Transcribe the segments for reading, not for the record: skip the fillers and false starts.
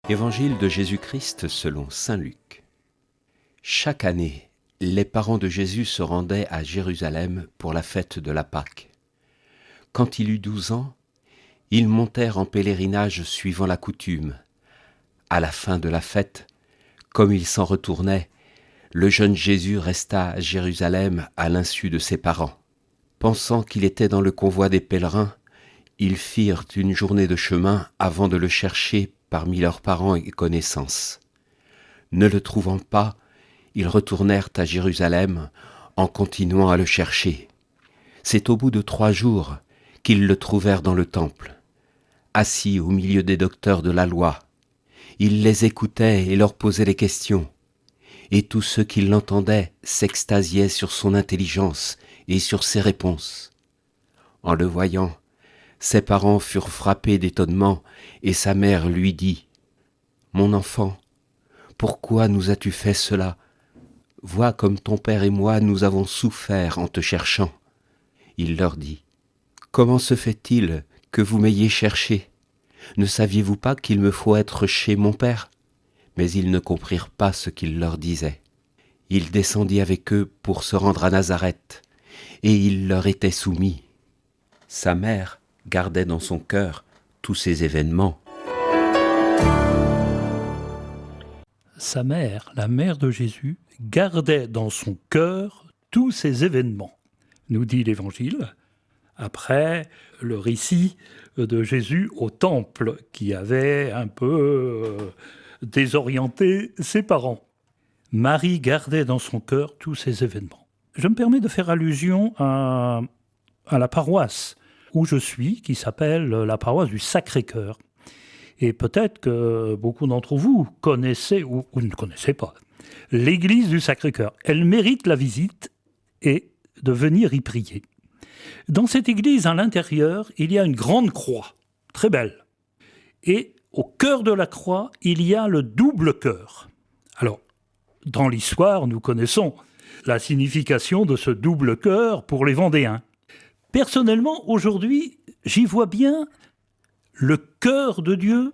Évangile de Jésus-Christ selon saint Luc. Chaque année, les parents de Jésus se rendaient à Jérusalem pour la fête de la Pâque. Quand il eut 12 ans, ils montèrent en pèlerinage suivant la coutume. À la fin de la fête, comme ils s'en retournaient, le jeune Jésus resta à Jérusalem à l'insu de ses parents. Pensant qu'il était dans le convoi des pèlerins, ils firent une journée de chemin avant de le chercher parmi leurs parents et connaissances. Ne le trouvant pas, ils retournèrent à Jérusalem en continuant à le chercher. C'est au bout de 3 jours qu'ils le trouvèrent dans le temple, assis au milieu des docteurs de la loi. Il les écoutait et leur posait des questions. Et tous ceux qui l'entendaient s'extasiaient sur son intelligence et sur ses réponses. En le voyant, ses parents furent frappés d'étonnement et sa mère lui dit : « Mon enfant, pourquoi nous as-tu fait cela ? Vois comme ton père et moi nous avons souffert en te cherchant. » Il leur dit : « Comment se fait-il que vous m'ayez cherché ? Ne saviez-vous pas qu'il me faut être chez mon père ? » Mais ils ne comprirent pas ce qu'il leur disait. Il descendit avec eux pour se rendre à Nazareth, et il leur était soumis. Sa mère gardait dans son cœur tous ces événements. Sa mère, la mère de Jésus, gardait dans son cœur tous ces événements, nous dit l'Évangile, après le récit de Jésus au temple qui avait un peu désorienté ses parents. Marie gardait dans son cœur tous ces événements. Je me permets de faire allusion à la paroisse où je suis, qui s'appelle la paroisse du Sacré-Cœur. Et peut-être que beaucoup d'entre vous connaissez ou ne connaissez pas l'église du Sacré-Cœur. Elle mérite la visite et de venir y prier. Dans cette église, à l'intérieur, il y a une grande croix, très belle. Et au cœur de la croix, il y a le double cœur. Alors, dans l'histoire, nous connaissons la signification de ce double cœur pour les Vendéens. Personnellement, aujourd'hui, j'y vois bien le cœur de Dieu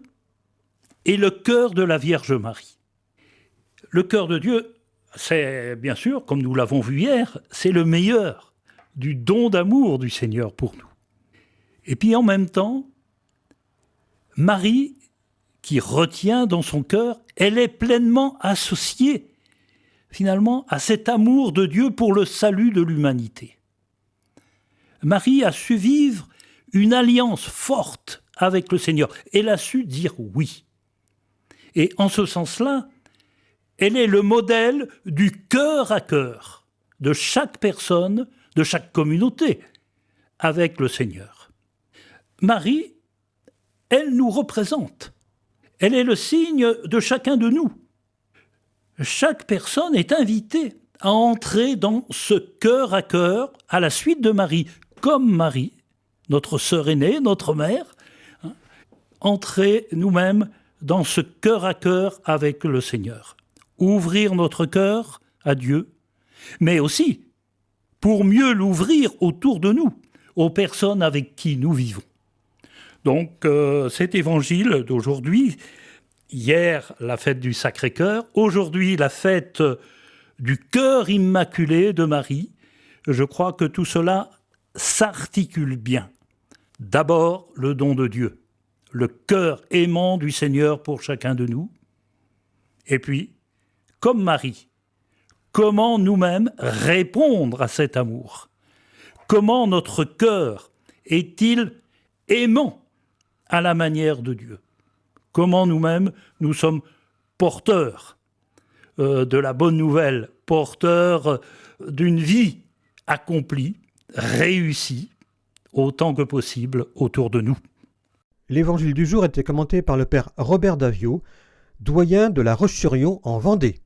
et le cœur de la Vierge Marie. Le cœur de Dieu, c'est bien sûr, comme nous l'avons vu hier, c'est le meilleur du don d'amour du Seigneur pour nous. Et puis en même temps, Marie, qui retient dans son cœur, elle est pleinement associée, finalement, à cet amour de Dieu pour le salut de l'humanité. Marie a su vivre une alliance forte avec le Seigneur. Elle a su dire oui. Et en ce sens-là, elle est le modèle du cœur à cœur de chaque personne, de chaque communauté avec le Seigneur. Marie, elle nous représente. Elle est le signe de chacun de nous. Chaque personne est invitée à entrer dans ce cœur à cœur à la suite de Marie, comme Marie, notre sœur aînée, notre mère, entrer nous-mêmes dans ce cœur à cœur avec le Seigneur. Ouvrir notre cœur à Dieu, mais aussi pour mieux l'ouvrir autour de nous, aux personnes avec qui nous vivons. Donc cet évangile d'aujourd'hui, hier la fête du Sacré-Cœur, aujourd'hui la fête du cœur immaculé de Marie, je crois que tout cela s'articule bien. D'abord le don de Dieu, le cœur aimant du Seigneur pour chacun de nous, et puis, comme Marie, comment nous-mêmes répondre à cet amour ? Comment notre cœur est-il aimant à la manière de Dieu ? Comment nous-mêmes, nous sommes porteurs de la bonne nouvelle, porteurs d'une vie accomplie, réussie, autant que possible autour de nous. L'évangile du jour était commenté par le père Robert Daviau, doyen de la Roche-sur-Yon en Vendée.